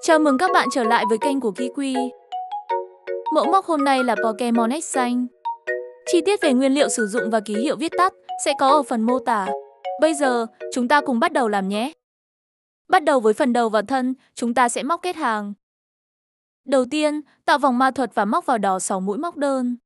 Chào mừng các bạn trở lại với kênh của Kiwi. Mẫu móc hôm nay là Pokemon X xanh. Chi tiết về nguyên liệu sử dụng và ký hiệu viết tắt sẽ có ở phần mô tả. Bây giờ, chúng ta cùng bắt đầu làm nhé. Bắt đầu với phần đầu và thân, chúng ta sẽ móc kết hàng. Đầu tiên, tạo vòng ma thuật và móc vào đó 6 mũi móc đơn.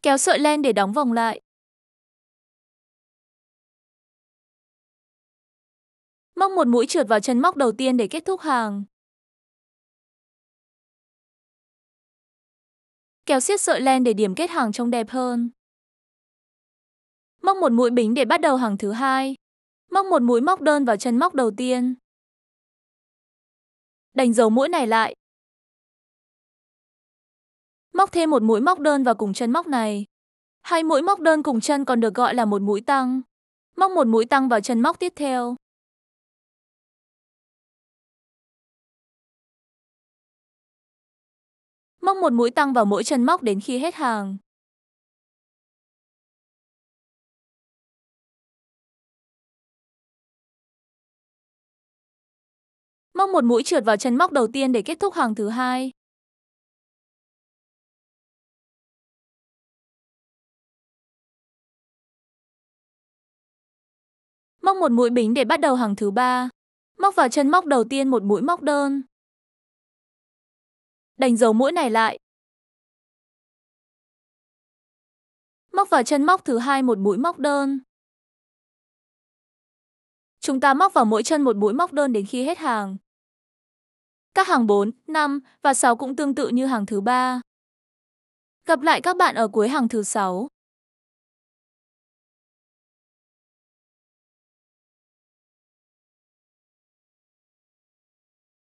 Kéo sợi len để đóng vòng lại. Móc một mũi trượt vào chân móc đầu tiên để kết thúc hàng. Kéo xiết sợi len để điểm kết hàng trông đẹp hơn. Móc một mũi bính để bắt đầu hàng thứ hai. Móc một mũi móc đơn vào chân móc đầu tiên. Đánh dấu mũi này lại. Móc thêm một mũi móc đơn vào cùng chân móc này. Hai mũi móc đơn cùng chân còn được gọi là một mũi tăng. Móc một mũi tăng vào chân móc tiếp theo. Móc một mũi tăng vào mỗi chân móc đến khi hết hàng. Móc một mũi trượt vào chân móc đầu tiên để kết thúc hàng thứ hai. Móc một mũi bính để bắt đầu hàng thứ ba. Móc vào chân móc đầu tiên một mũi móc đơn. Đánh dấu mũi này lại. Móc vào chân móc thứ hai một mũi móc đơn. Chúng ta móc vào mỗi chân một mũi móc đơn đến khi hết hàng. Các hàng 4, 5 và 6 cũng tương tự như hàng thứ ba. Gặp lại các bạn ở cuối hàng thứ 6.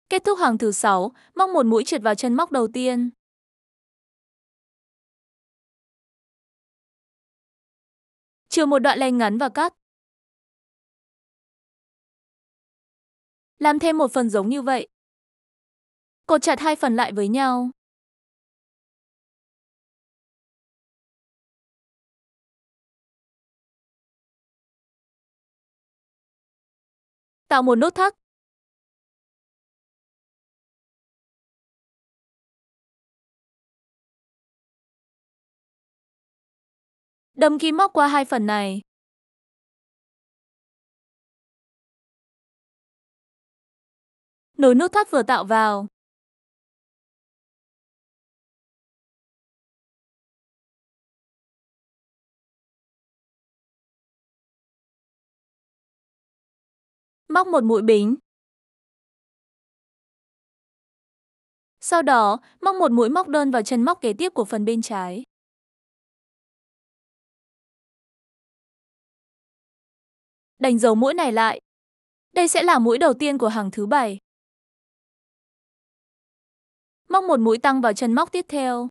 Kết thúc hàng thứ 6, móc một mũi trượt vào chân móc đầu tiên. Chừa một đoạn len ngắn và cắt. Làm thêm một phần giống như vậy. Cột chặt hai phần lại với nhau. Tạo một nút thắt. Đâm kim móc qua hai phần này. Nối nút thắt vừa tạo vào. Móc một mũi bính. Sau đó, móc một mũi móc đơn vào chân móc kế tiếp của phần bên trái. Đánh dấu mũi này lại. Đây sẽ là mũi đầu tiên của hàng thứ 7. Móc một mũi tăng vào chân móc tiếp theo.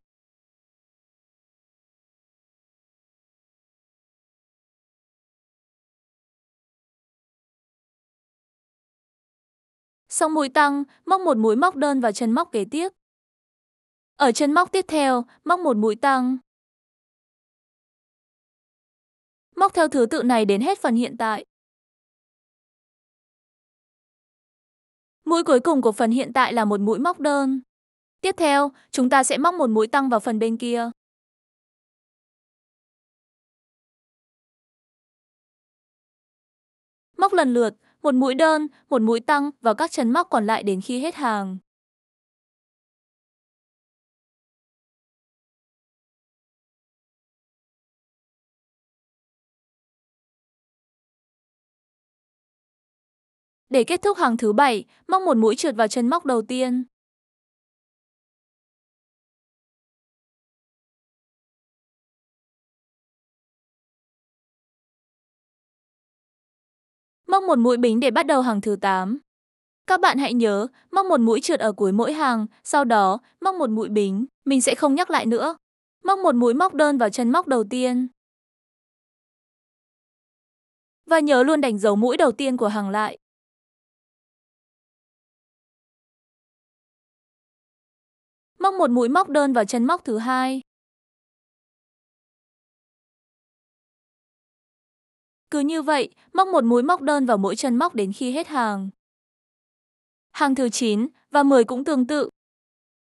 Xong mũi tăng, móc một mũi móc đơn vào chân móc kế tiếp. Ở chân móc tiếp theo, móc một mũi tăng. Móc theo thứ tự này đến hết phần hiện tại. Mũi cuối cùng của phần hiện tại là một mũi móc đơn. Tiếp theo, chúng ta sẽ móc một mũi tăng vào phần bên kia. Móc lần lượt, một mũi đơn, một mũi tăng vào các chân móc còn lại đến khi hết hàng. Để kết thúc hàng thứ 7, móc một mũi trượt vào chân móc đầu tiên. Móc một mũi bính để bắt đầu hàng thứ 8. Các bạn hãy nhớ, móc một mũi trượt ở cuối mỗi hàng, sau đó móc một mũi bính, mình sẽ không nhắc lại nữa. Móc một mũi móc đơn vào chân móc đầu tiên. Và nhớ luôn đánh dấu mũi đầu tiên của hàng lại. Móc một mũi móc đơn vào chân móc thứ hai. Cứ như vậy, móc một mũi móc đơn vào mỗi chân móc đến khi hết hàng. Hàng thứ 9 và 10 cũng tương tự.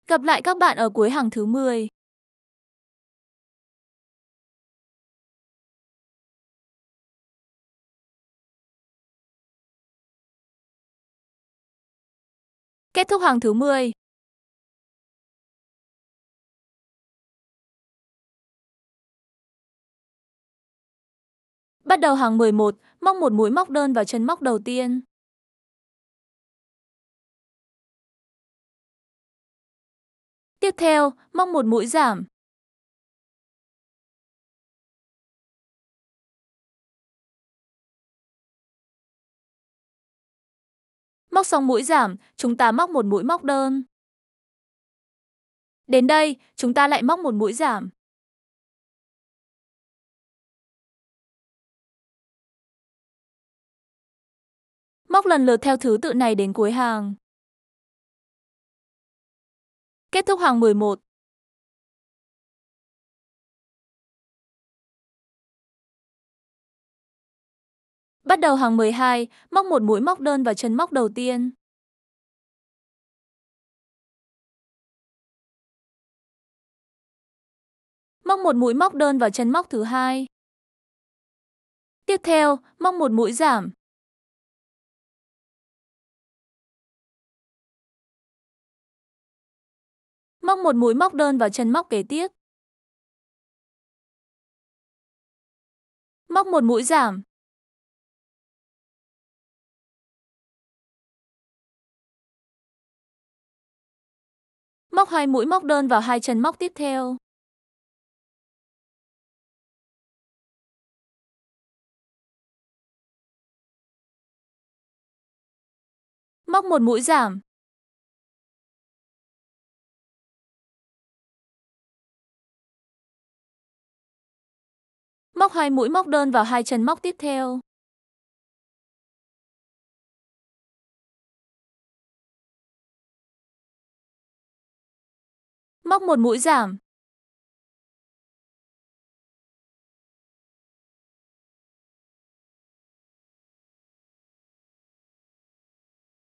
Gặp lại các bạn ở cuối hàng thứ 10. Kết thúc hàng thứ 10. Bắt đầu hàng 11, móc một mũi móc đơn vào chân móc đầu tiên. Tiếp theo, móc một mũi giảm. Móc xong mũi giảm, chúng ta móc một mũi móc đơn. Đến đây, chúng ta lại móc một mũi giảm. Móc lần lượt theo thứ tự này đến cuối hàng. Kết thúc hàng 11. Bắt đầu hàng 12, móc một mũi móc đơn vào chân móc đầu tiên. Móc một mũi móc đơn vào chân móc thứ hai. Tiếp theo, móc một mũi giảm. Móc một mũi móc đơn vào chân móc kế tiếp. Móc một mũi giảm. Móc hai mũi móc đơn vào hai chân móc tiếp theo. Móc một mũi giảm. Móc hai mũi móc đơn vào hai chân móc tiếp theo. Móc một mũi giảm.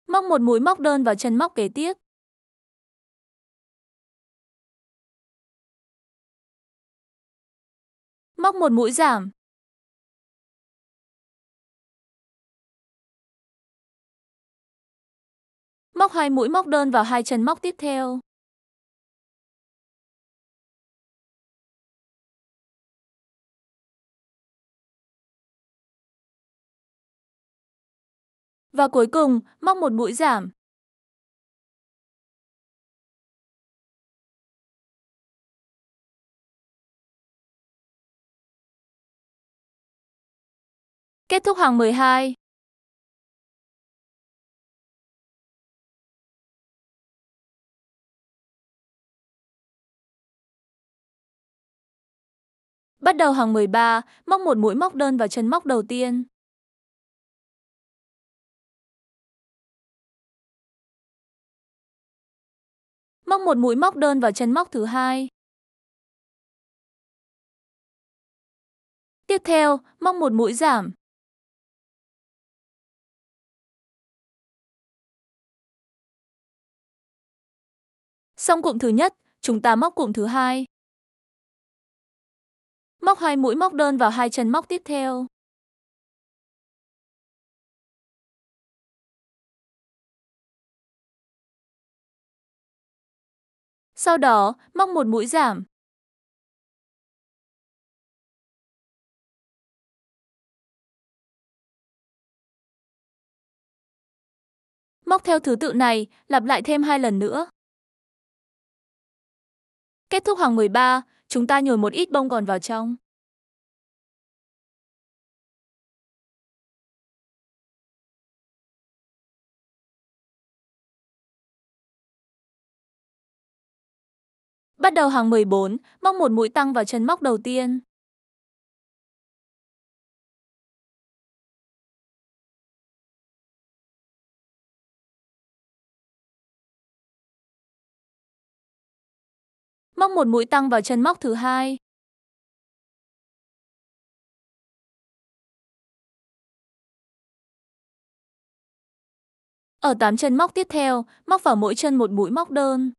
Móc một mũi móc đơn vào chân móc kế tiếp. Móc một mũi giảm. Móc hai mũi móc đơn vào hai chân móc tiếp theo. Và cuối cùng, móc một mũi giảm. Kết thúc hàng 12. Bắt đầu hàng 13, móc một mũi móc đơn vào chân móc đầu tiên. Móc một mũi móc đơn vào chân móc thứ hai. Tiếp theo, móc một mũi giảm. Xong cụm thứ nhất, chúng ta móc cụm thứ hai. Móc hai mũi móc đơn vào hai chân móc tiếp theo. Sau đó, móc một mũi giảm. Móc theo thứ tự này, lặp lại thêm 2 lần nữa. Kết thúc hàng 13, chúng ta nhồi một ít bông gòn vào trong. Bắt đầu hàng 14, móc một mũi tăng vào chân móc đầu tiên. Móc một mũi tăng vào chân móc thứ hai. Ở 8 chân móc tiếp theo, móc vào mỗi chân một mũi móc đơn.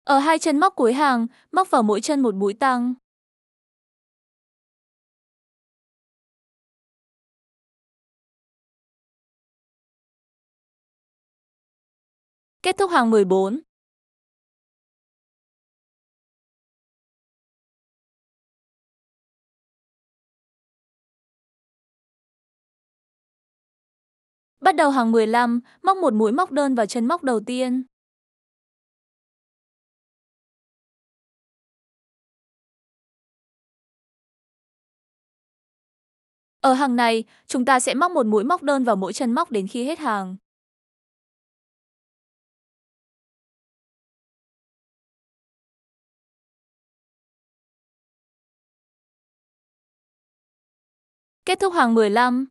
Ở 2 chân móc cuối hàng, móc vào mỗi chân một mũi tăng. Kết thúc hàng 14. Bắt đầu hàng 15, móc một mũi móc đơn vào chân móc đầu tiên. Ở hàng này, chúng ta sẽ móc một mũi móc đơn vào mỗi chân móc đến khi hết hàng. Kết thúc hàng 15.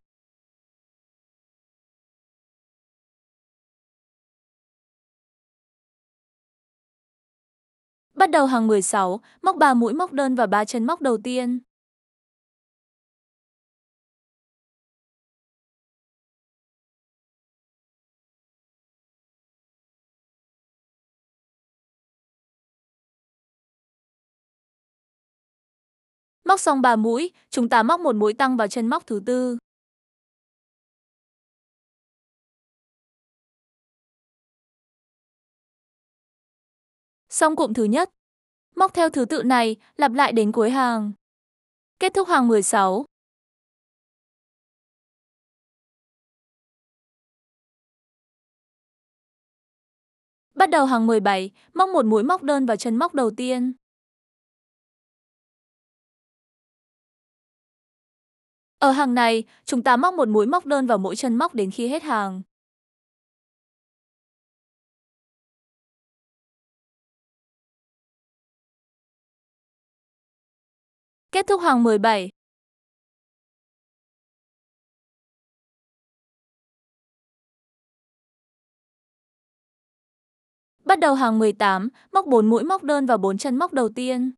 Bắt đầu hàng 16, móc 3 mũi móc đơn vào 3 chân móc đầu tiên. Móc xong 3 mũi, chúng ta móc một mũi tăng vào chân móc thứ tư. Xong cụm thứ nhất. Móc theo thứ tự này, lặp lại đến cuối hàng. Kết thúc hàng 16. Bắt đầu hàng 17, móc một mũi móc đơn vào chân móc đầu tiên. Ở hàng này, chúng ta móc một mũi móc đơn vào mỗi chân móc đến khi hết hàng. Kết thúc hàng 17. Bắt đầu hàng 18, móc 4 mũi móc đơn vào 4 chân móc đầu tiên.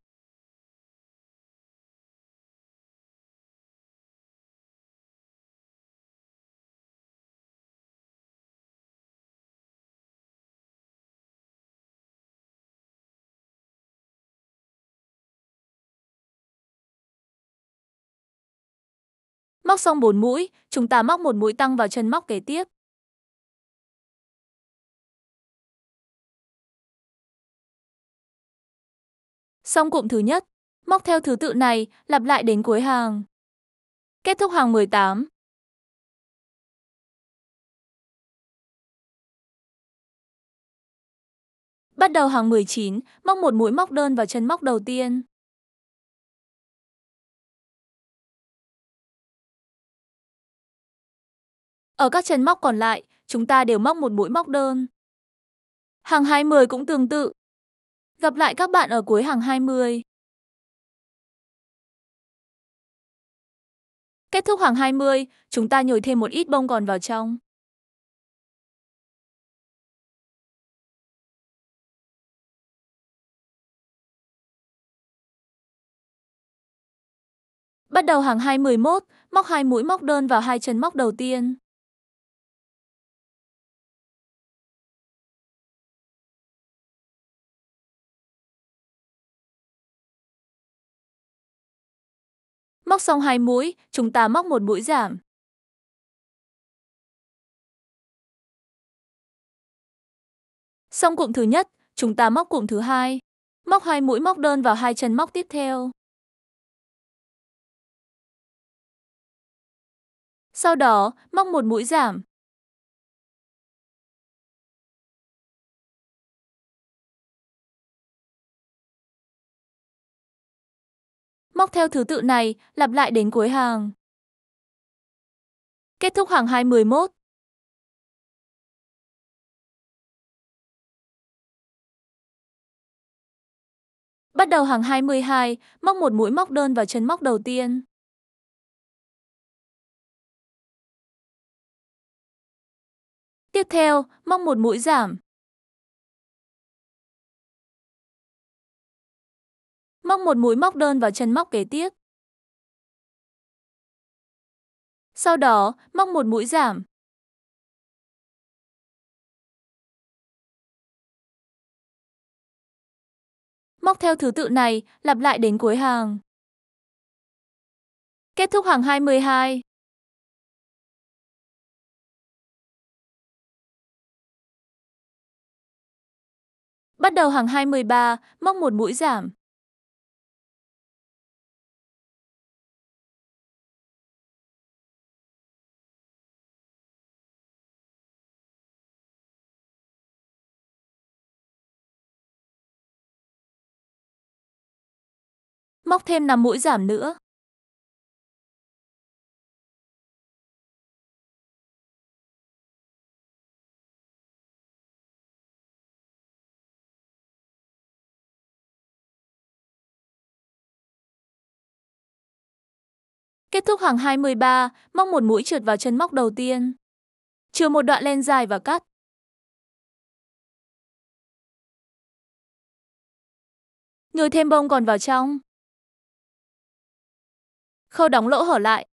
Móc xong 4 mũi, chúng ta móc một mũi tăng vào chân móc kế tiếp. Xong cụm thứ nhất, móc theo thứ tự này, lặp lại đến cuối hàng. Kết thúc hàng 18. Bắt đầu hàng 19, móc một mũi móc đơn vào chân móc đầu tiên. Ở các chân móc còn lại, chúng ta đều móc một mũi móc đơn. Hàng 20 cũng tương tự. Gặp lại các bạn ở cuối hàng 20. Kết thúc hàng 20, chúng ta nhồi thêm một ít bông gòn vào trong. Bắt đầu hàng 21, móc 2 mũi móc đơn vào 2 chân móc đầu tiên. Móc xong 2 mũi, chúng ta móc một mũi giảm. Xong cụm thứ nhất, chúng ta móc cụm thứ hai. Móc 2 mũi móc đơn vào 2 chân móc tiếp theo. Sau đó, móc một mũi giảm. Móc theo thứ tự này, lặp lại đến cuối hàng. Kết thúc hàng 21. Bắt đầu hàng 22, móc một mũi móc đơn vào chân móc đầu tiên. Tiếp theo, móc một mũi giảm. Móc một mũi móc đơn vào chân móc kế tiếp. Sau đó, móc một mũi giảm. Móc theo thứ tự này, lặp lại đến cuối hàng. Kết thúc hàng 22. Bắt đầu hàng 23, móc một mũi giảm. Móc thêm 5 mũi giảm nữa. Kết thúc hàng 23, móc một mũi trượt vào chân móc đầu tiên. Chừa một đoạn len dài và cắt. Nhồi thêm bông còn vào trong. Khâu đóng lỗ hở lại.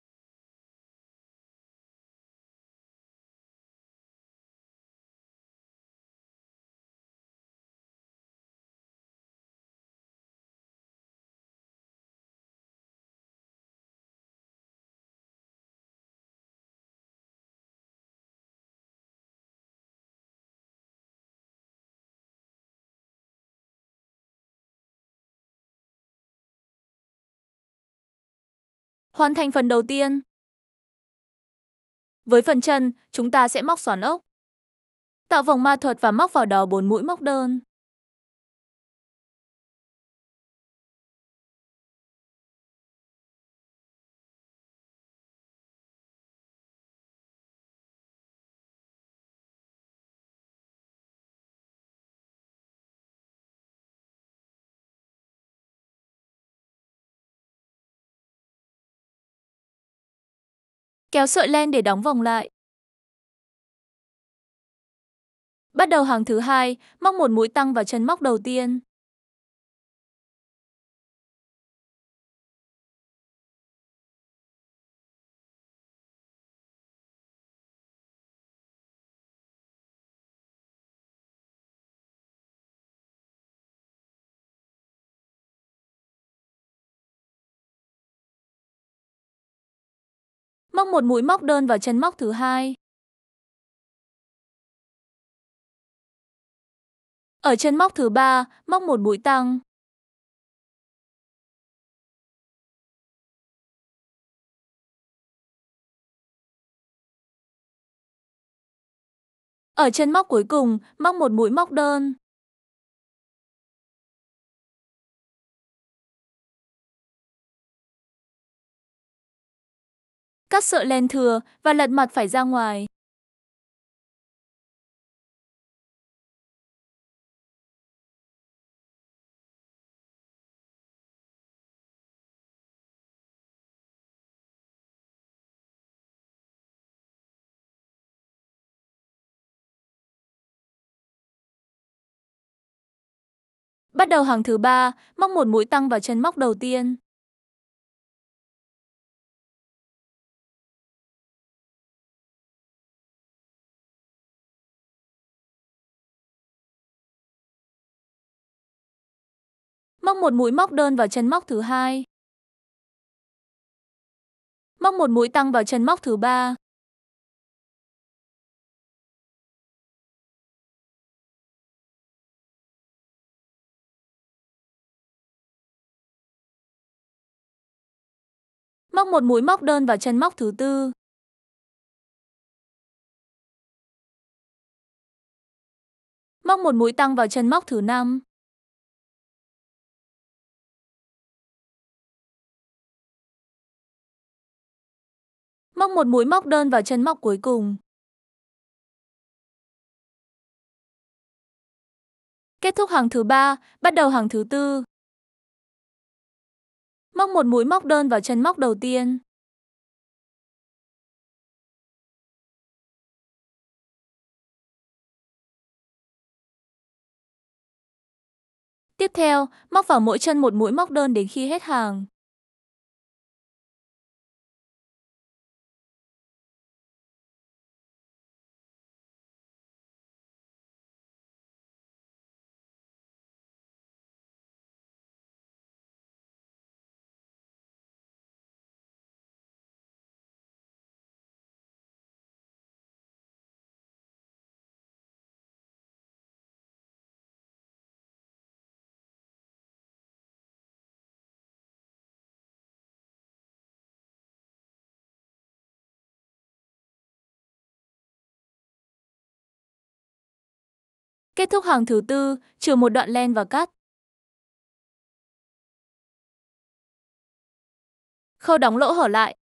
Hoàn thành phần đầu tiên. Với phần chân, chúng ta sẽ móc xoắn ốc. Tạo vòng ma thuật và móc vào đó 4 mũi móc đơn. Kéo sợi len để đóng vòng lại. Bắt đầu hàng thứ hai, móc một mũi tăng vào chân móc đầu tiên. Móc một mũi móc đơn vào chân móc thứ hai. Ở chân móc thứ ba, móc một mũi tăng. Ở chân móc cuối cùng, móc một mũi móc đơn. Cắt sợi len thừa và lật mặt phải ra ngoài. Bắt đầu hàng thứ ba, móc một mũi tăng vào chân móc đầu tiên. Móc một mũi móc đơn vào chân móc thứ hai. Móc một mũi tăng vào chân móc thứ 3. Móc một mũi móc đơn vào chân móc thứ 4. Móc một mũi tăng vào chân móc thứ 5. Móc một mũi móc đơn vào chân móc cuối cùng. Kết thúc hàng thứ 3, bắt đầu hàng thứ 4. Móc một mũi móc đơn vào chân móc đầu tiên. Tiếp theo, móc vào mỗi chân một mũi móc đơn đến khi hết hàng. Kết thúc hàng thứ 4, trừ một đoạn len và cắt. Khâu đóng lỗ hở lại.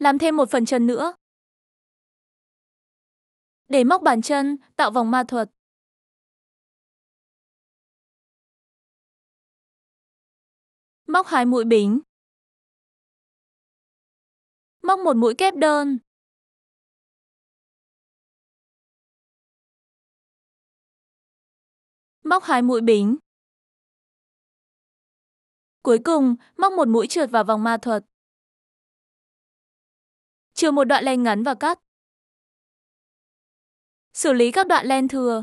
Làm thêm một phần chân nữa. Để móc bàn chân, tạo vòng ma thuật. Móc 2 mũi bính. Móc một mũi kép đơn. Móc 2 mũi bính. Cuối cùng, móc một mũi trượt vào vòng ma thuật. Trừ một đoạn len ngắn và cắt. Xử lý các đoạn len thừa.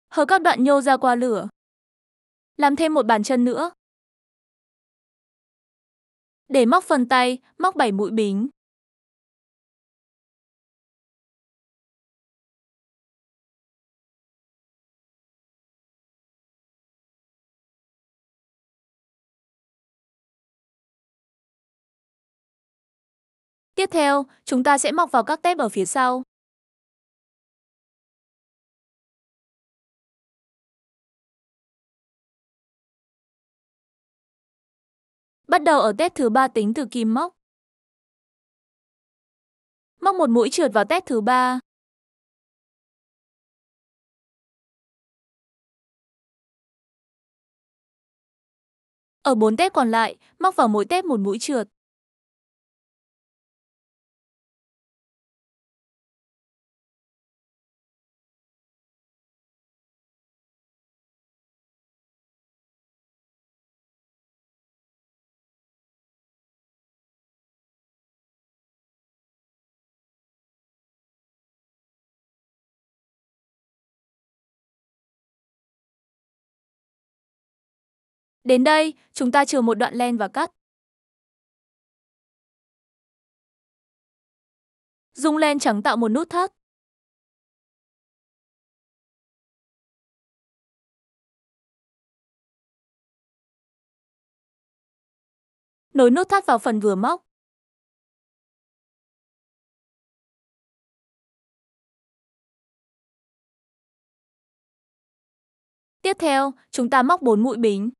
Hở các đoạn nhô ra qua lửa. Làm thêm một bàn chân nữa. Để móc phần tay, móc 7 mũi bính. Tiếp theo, chúng ta sẽ móc vào các tép ở phía sau. Bắt đầu ở tép thứ 3 tính từ kim móc. Móc một mũi trượt vào tép thứ 3. Ở 4 tép còn lại, móc vào mỗi tép một mũi trượt. Đến đây, chúng ta trừ một đoạn len và cắt. Dùng len trắng tạo một nút thắt. Nối nút thắt vào phần vừa móc. Tiếp theo, chúng ta móc 4 mũi bính.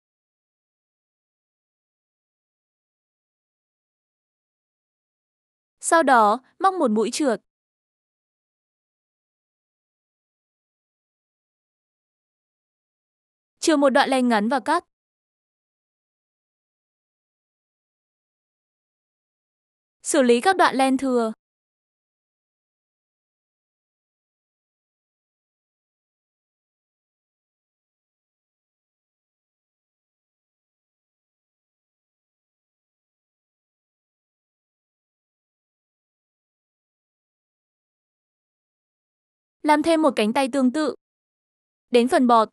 Sau đó, móc một mũi trượt. Chừa một đoạn len ngắn và cắt. Xử lý các đoạn len thừa. Làm thêm một cánh tay tương tự. Đến phần bọt.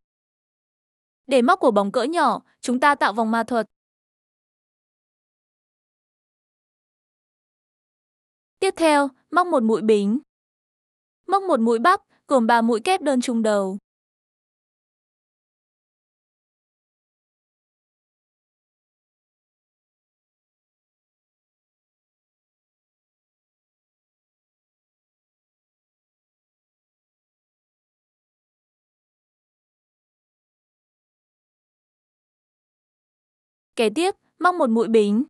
Để móc của bóng cỡ nhỏ, chúng ta tạo vòng ma thuật. Tiếp theo, móc một mũi bính. Móc một mũi bắp, gồm 3 mũi kép đơn trùng đầu. Kế tiếp, móc một mũi bính.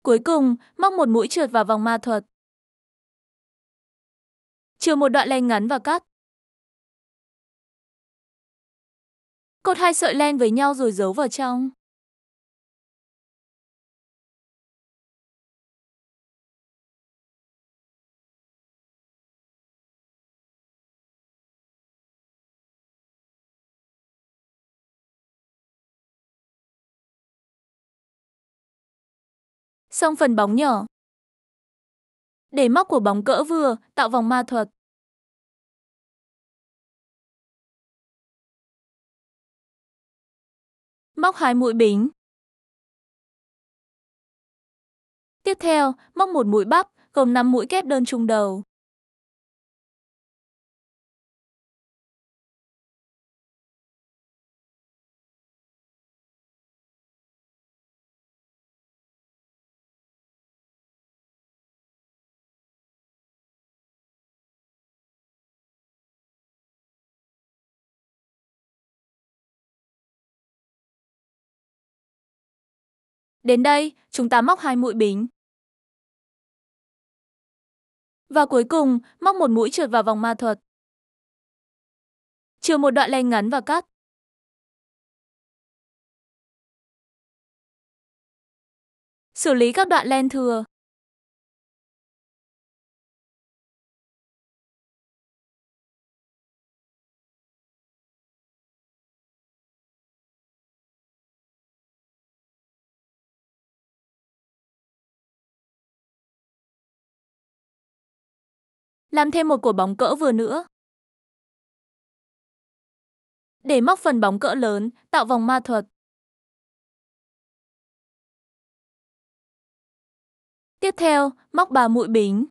Cuối cùng, móc một mũi trượt vào vòng ma thuật. Chừa một đoạn len ngắn và cắt. Cột 2 sợi len với nhau rồi giấu vào trong. Xong phần bóng nhỏ. Để móc của bóng cỡ vừa, tạo vòng ma thuật. Móc 2 mũi bính. Tiếp theo, móc một mũi bắp, gồm 5 mũi kép đơn trùng đầu. Đến đây, chúng ta móc 2 mũi bính. Và cuối cùng, móc một mũi trượt vào vòng ma thuật. Chừa một đoạn len ngắn và cắt. Xử lý các đoạn len thừa. Làm thêm một của bóng cỡ vừa nữa. Để móc phần bóng cỡ lớn, tạo vòng ma thuật. Tiếp theo, móc 3 mũi bính.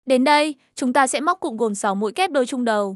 Đến đây, chúng ta sẽ móc cụm gồm 6 mũi kép đôi trùng đầu.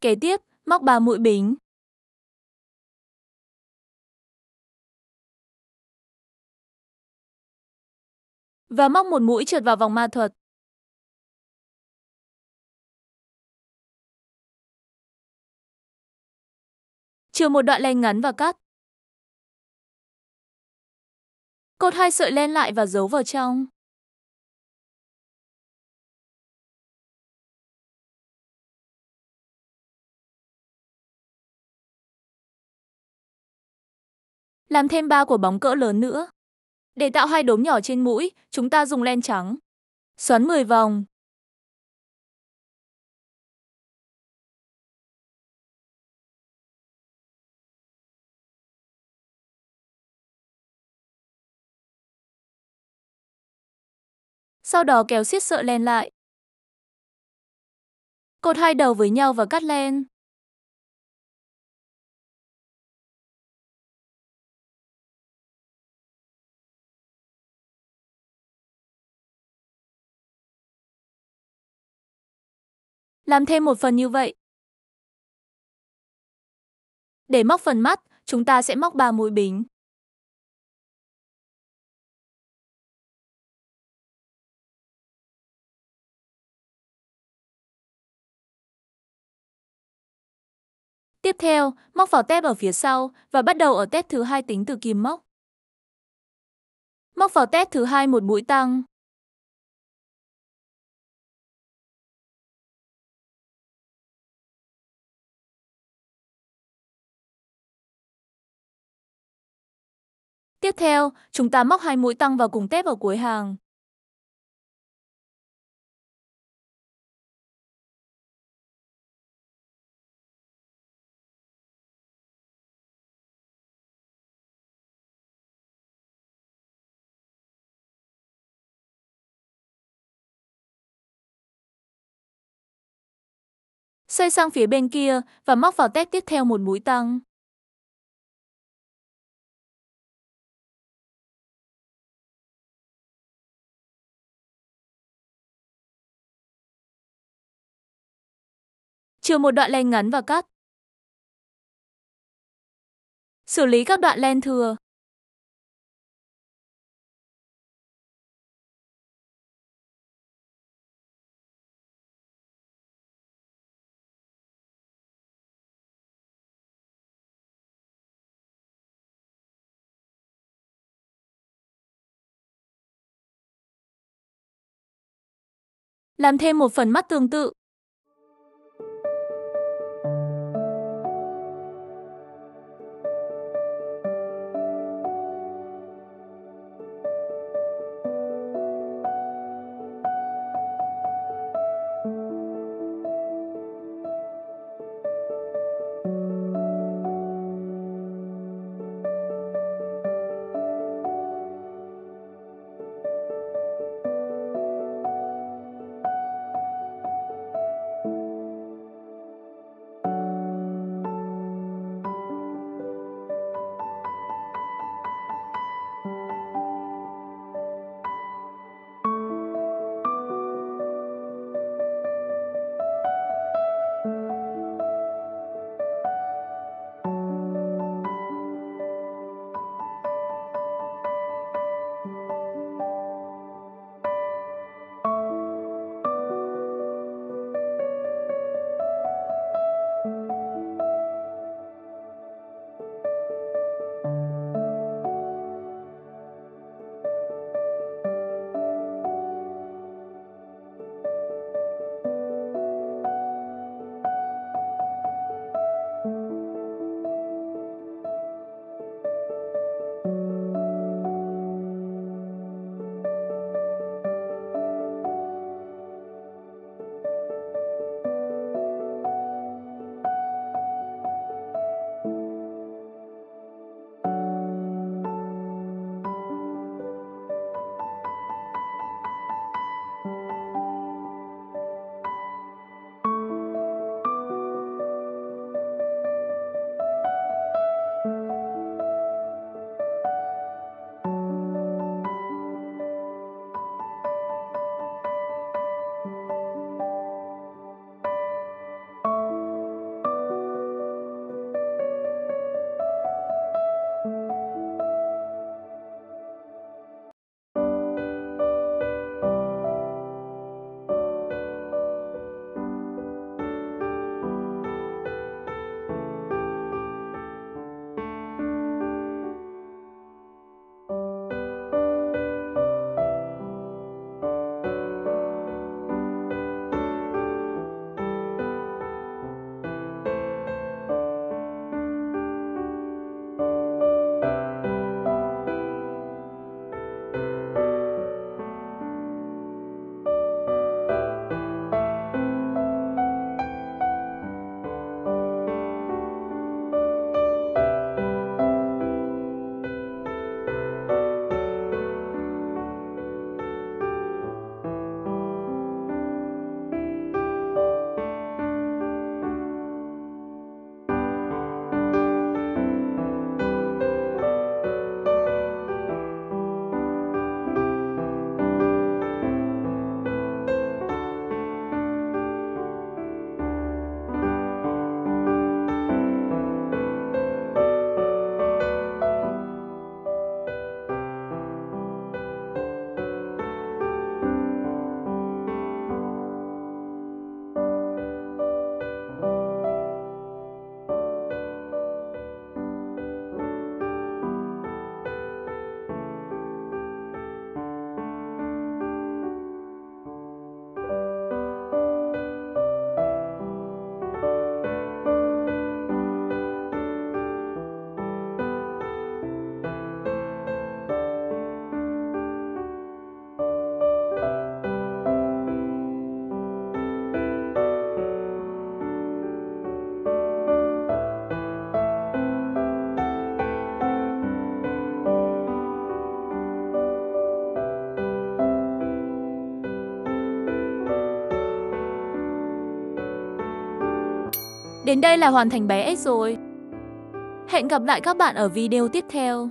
Kế tiếp, móc 3 mũi bính. Và móc một mũi trượt vào vòng ma thuật. Chừa một đoạn len ngắn và cắt. Cột 2 sợi len lại và giấu vào trong. Làm thêm 3 của bóng cỡ lớn nữa. Để tạo 2 đốm nhỏ trên mũi, chúng ta dùng len trắng. Xoắn 10 vòng. Sau đó kéo xiết sợi len lại. Cột hai đầu với nhau và cắt len. Làm thêm một phần như vậy. Để móc phần mắt, chúng ta sẽ móc 3 mũi bính. Tiếp theo, móc vào tép ở phía sau và bắt đầu ở tép thứ hai tính từ kìm móc. Móc vào tép thứ hai một mũi tăng. Tiếp theo, chúng ta móc 2 mũi tăng vào cùng tép ở cuối hàng. Xoay sang phía bên kia và móc vào tép tiếp theo một mũi tăng. Chừa một đoạn len ngắn và cắt. Xử lý các đoạn len thừa. Làm thêm một phần mắt tương tự. Đến đây là hoàn thành bé S rồi. Hẹn gặp lại các bạn ở video tiếp theo.